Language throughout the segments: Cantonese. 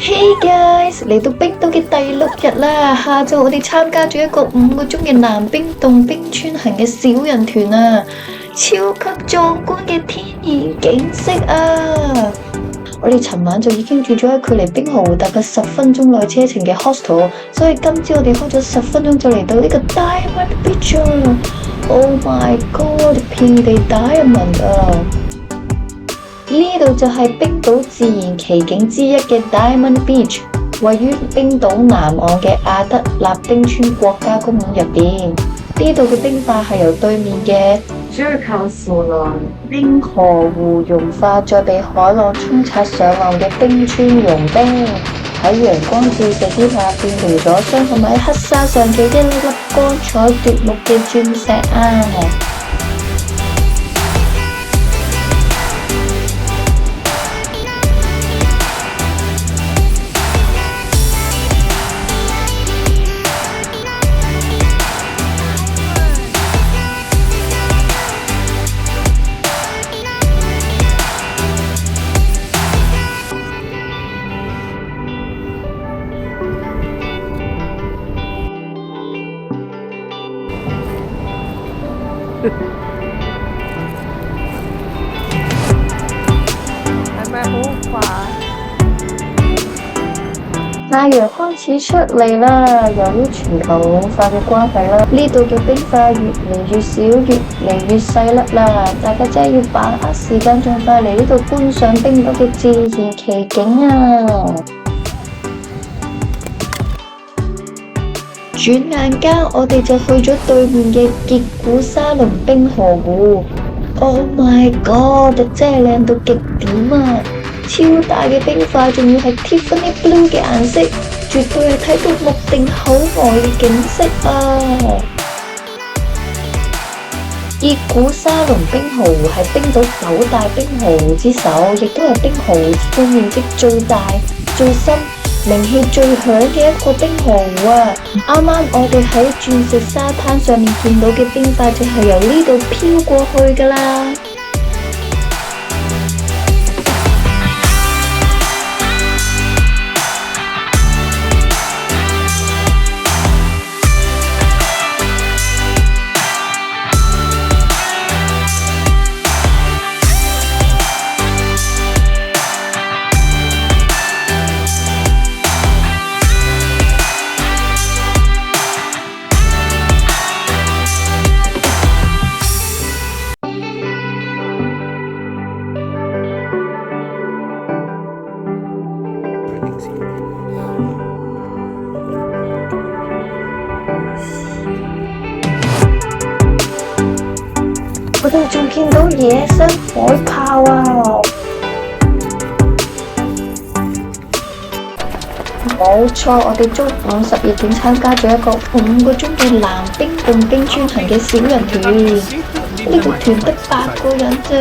Hey guys，嚟到冰島嘅第6日啦！下晝我哋參加咗一個5個鐘嘅南冰洞冰川行嘅小人團啊，超級壯觀嘅天然景色啊！我哋尋晚就已經住咗喺距離冰河湖大概10分鐘內車程嘅 hostel， 所以今朝我哋開咗10分鐘就嚟到呢個 Diamond Beach 啊 ！Oh my god， 遍地 diamond 啊！呢度就係冰島自然奇景之一嘅 Diamond Beach， 位於冰島南岸嘅阿德納冰川國家公園入邊。呢度嘅冰塊係由對面嘅Jökulsárlón冰河湖融化，再被海浪沖刷上岸嘅冰川融冰，喺陽光照射之下變成咗鑲嵌喺黑沙上嘅一粒粒光彩奪目嘅鑽石啊！係咪好快？太陽開始出嚟啦！由於全球暖化嘅關係啦，呢度嘅冰塊越嚟越少，越嚟越細粒啦！大家真係要把握時間，盡快嚟呢度觀賞冰島嘅自然奇景啊！轉眼間，我哋就去咗對面嘅傑古沙倫冰河湖。Oh my god！ 真係靚到極點啊！超大嘅冰塊，仲要係 Tiffany Blue 嘅顏色，絕對係睇到目定口呆嘅景色啊！傑古沙倫冰河湖係冰島9大冰河湖之首，亦都係冰河湖總面積最大、最深、名氣最響嘅一個冰河湖啊！啱啱我哋喺鑽石沙灘上面見到嘅冰塊就係由呢度飄過去噶啦。我哋仲見到野生海豹啊！冇錯，我哋中午12點參加咗一個5個鐘嘅南冰洞冰川行嘅小人團，呢個團得8個人啫。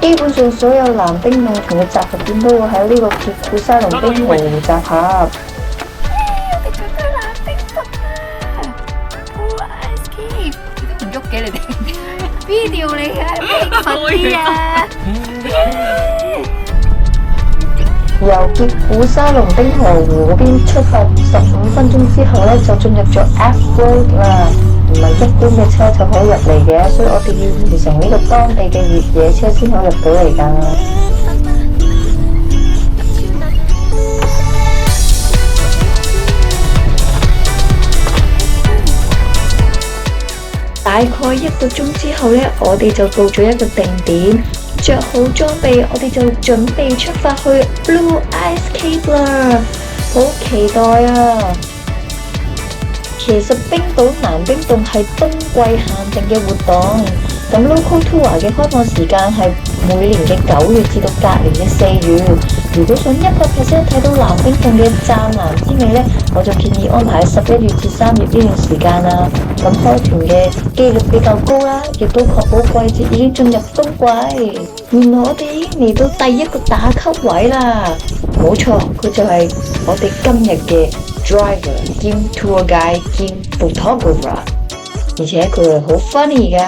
基本上所有南冰洞團嘅集合點都會喺呢個傑古沙倫冰河湖集合。我哋去到南冰洞啦！哇 ，ice cream， 都唔喐嘅你哋。video 嚟嘅，快啲啊！由傑古沙倫冰河湖嗰邊出發15分鐘之後咧，就進入咗 F-Road 啦，唔係一般嘅車就可以入嚟嘅，所以我哋要完成呢個當地嘅越野車先可以入到嚟㗎。大概1個鐘之後呢，我哋就到咗一個定點，着好裝備，我哋就準備出發去 Blue Ice Cave 啦，好期待啊！其實冰島南冰洞係冬季限定嘅活動，咁 Local Tour 嘅開放時間係每年嘅9月至到隔年嘅4月。如果想100% 睇到南冰洞嘅湛藍之美呢，我就建議安排喺11月至3月呢段時間啦。咁開團嘅機率比較高啦，亦都確保季節已經進入冬季。原來我哋已經嚟到第一個打卡位啦，冇錯，佢就係我哋今日嘅 driver 兼 tour guide 兼 photographer， 而且佢係好 funny 㗎。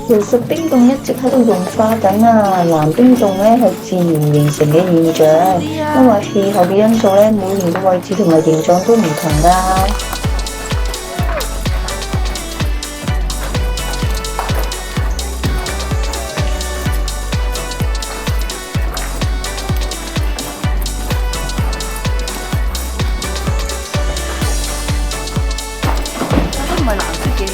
其實冰凍一直喺度融化緊啊，藍冰凍咧係自然形成嘅現象，因為氣候嘅因素咧，每年嘅位置同埋形狀都唔同㗎。都唔係藍色嘅嘢。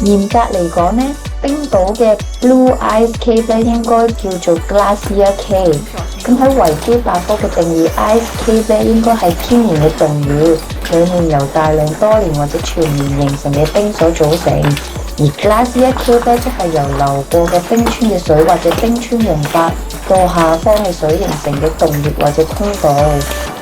嚴格嚟講呢，冰島嘅 Blue Ice Cape 咧應該叫做 Glacier Cape。咁喺維基百科嘅定義 ，Ice Cape 咧應該係天然嘅洞穴，裡面由大量多年或者全年形成嘅冰所組成。而 Glacier Cape 咧即係由流過嘅冰川嘅水或者冰川融化到下方嘅水形成嘅洞穴或者通道。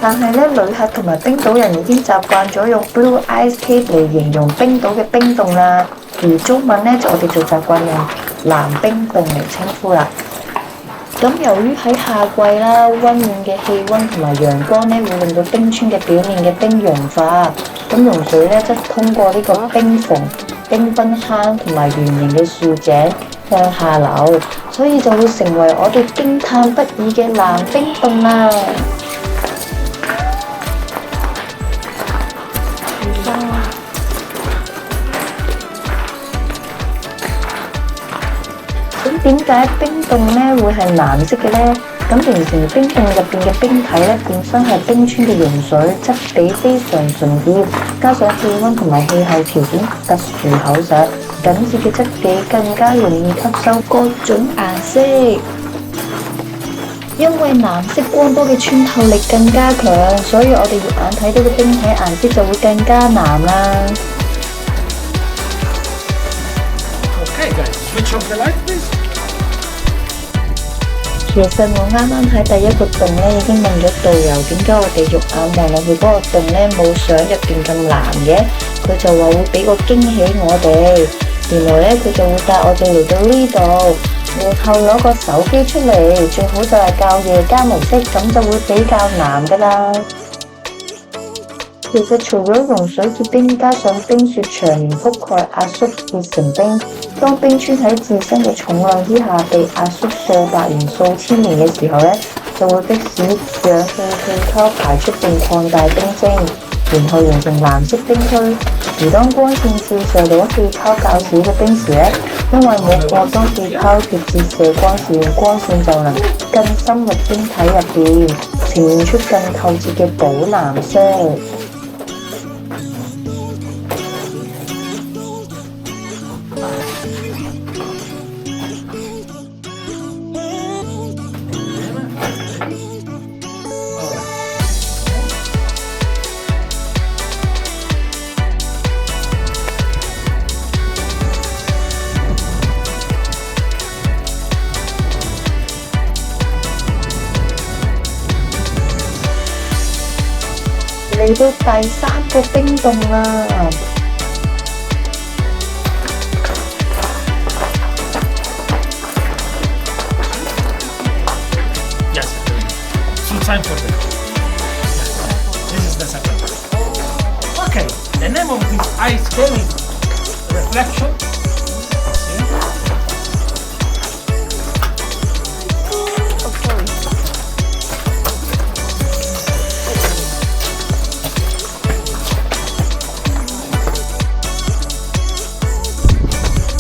但係咧，旅客同埋冰島人已經習慣咗用 Blue Ice Cape 嚟形容冰島嘅冰凍啦。而中文咧，我哋就習慣用藍冰凍嚟稱呼啦。咁由於喺夏季啦，溫暖嘅氣温同埋陽光咧，會令到冰川嘅表面嘅冰融化，咁溶水咧則通過呢個冰縫、冰崩坑同埋圓形嘅豎井向下流，所以就會成為我哋驚歎不已嘅藍冰凍啦。咁點解冰凍咧會係藍色嘅呢？咁形成冰凍入邊嘅冰體咧，本身係冰川嘅溶水，質地非常純潔，加上氣温同埋氣候條件特殊厚實，緊緻嘅質地更加容易吸收各種顏色。因為藍色光波嘅穿透力更加強，所以我哋肉眼睇到嘅冰體顏色就會更加藍啦。Okay, guys, switch off the light, please. 其實我啱啱喺第一個洞咧已經問咗導遊點解我哋肉眼望落去嗰個洞咧冇相入邊咁藍嘅，佢就話會俾個驚喜我哋。原來咧佢就會帶我哋嚟到呢度，然後攞個手機出嚟，最好就係校夜間模式，咁就會比較藍噶啦。其實除咗融水結冰，加上冰雪長年覆蓋壓縮結成冰，當冰川喺自身嘅重量之下被壓縮數百年、數千年嘅時候咧，就會迫使氧氣氣泡排出並擴大冰晶，然後形成藍色冰區。而當光線照射到氣泡較少嘅冰時咧，因為冇過多氣泡嘅折射光線，光線就能更深入冰體入邊，呈現出更透徹嘅寶藍色。嚟到第三個冰洞啦！ Yes, so time for this. This is the second one. Okay, the name of this ice cream is reflection. Okay.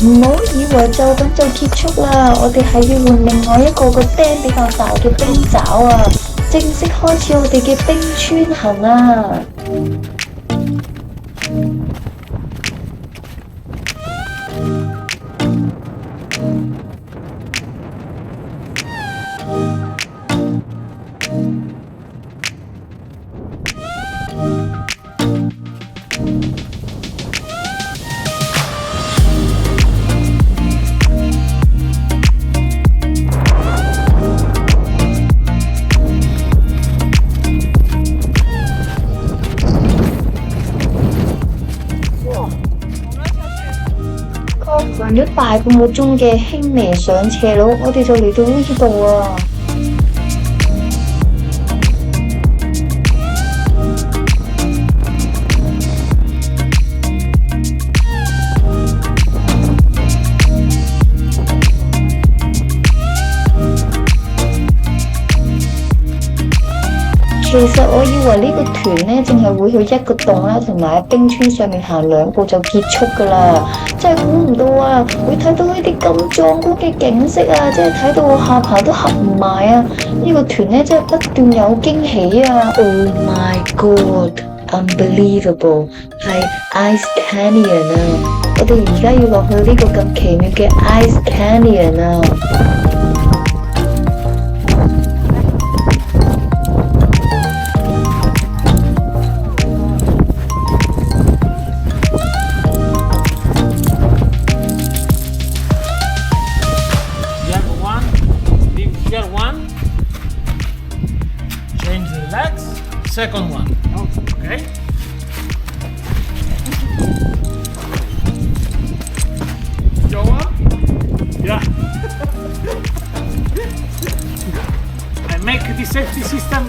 唔好以為就咁就結束啦，我哋係要換另外一個釘比較大嘅冰爪啊！正式開始我哋嘅冰川行啊！咗大半個鐘嘅輕微上斜路，我哋就嚟到呢度啊！其實我以為呢個團呢，淨係會去一個洞啦，同埋喺冰川上面行2步就結束㗎啦，真係估唔到啊！會睇到呢啲咁壯觀嘅景色啊，真係睇到我下巴都合唔埋啊！呢個團呢，真係不斷有驚喜啊 ！Oh my god, unbelievable！ 係 Ice Canyon 啊！我哋而家要落去呢個咁奇妙嘅 Ice Canyon 啊！Change the legs. Second one. Okay. Joa. Yeah. I make the safety system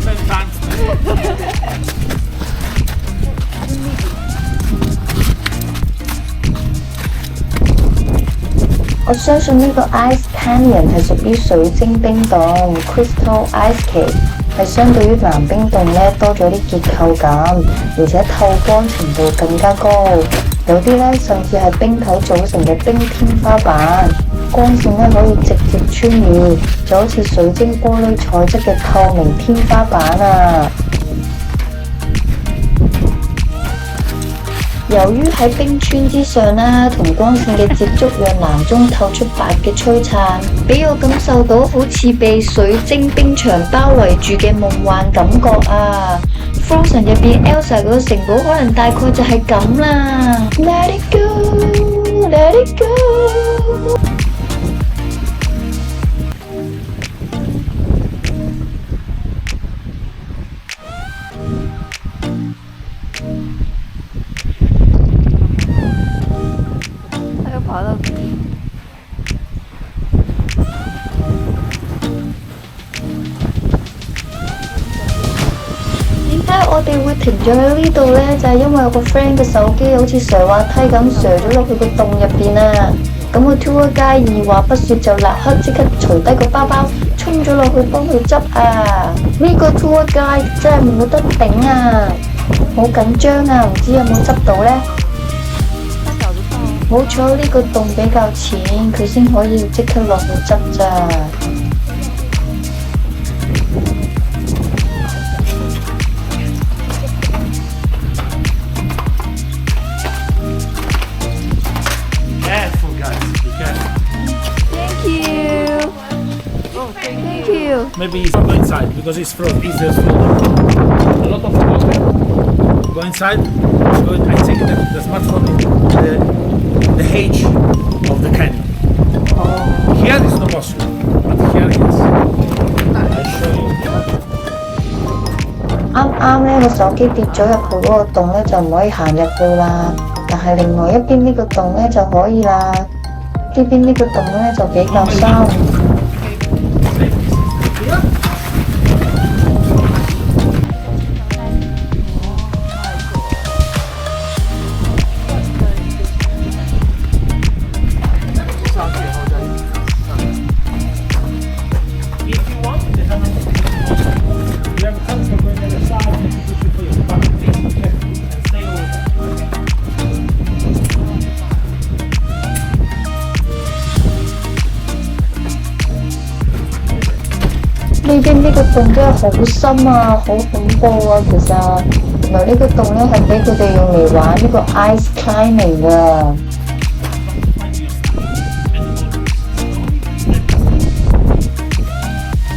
10 times. 我相信呢個 Ice Canyon 係屬於水晶冰洞 Crystal Ice Cave， 係相對於藍冰洞咧多咗啲結構感，而且透光程度更加高。有啲咧甚至係冰球組成嘅冰天花板，光線咧可以直接穿越，就好似水晶玻璃材質嘅透明天花板啊！由於喺冰川之上啦，同光線嘅接觸讓藍中透出白嘅璀璨，俾我感受到好似被水晶冰牆包圍住嘅夢幻感覺啊 ！Frozen 入邊 Elsa 嗰個城堡可能大概就係咁啦。Let it go, let it go。跑到底。點解我哋會停咗喺呢度呢？就係因為我個 friend 嘅手機好似上滑梯咁瀡咗落去個洞入邊啊！咁個 tour guide 二話不說就立刻即刻除低個包包，衝咗落去幫佢執啊！呢個 tour guide 真係冇得頂啊！好緊張啊，唔知有冇執到呢？好彩呢個洞比較淺，佢先可以即刻落去執咋。Careful, guys. Be careful. Thank you. Oh, thank you. Maybe it's not go inside because it's frozen. It's just frozen. A lot of water. Go inside. Go. I take the smartphone in the edge of the canyon. Here is not possible, but here yes. I show you. 啱啱呢個手機跌咗入去嗰個洞呢，就唔可以行入去啦。但係另外一邊呢個洞呢就可以啦。呢邊呢個洞呢就比較深。呢邊呢個洞真係好深啊，好恐怖啊！其實原來呢個洞呢係俾佢哋用嚟玩呢個 ice climbing 㗎。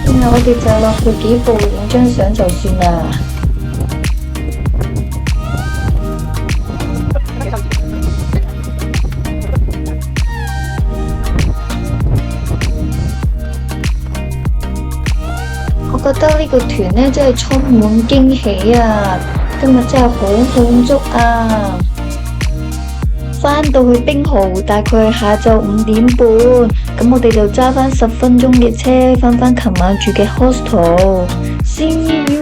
然後我哋就落去幾步影張相就算啦。我覺得呢個團呢真係充滿驚喜啊！今日真係好滿足啊！翻到去冰豪大概係下晝5點半，咁我哋就揸翻10分鐘嘅車翻琴晚住嘅 hostel。See you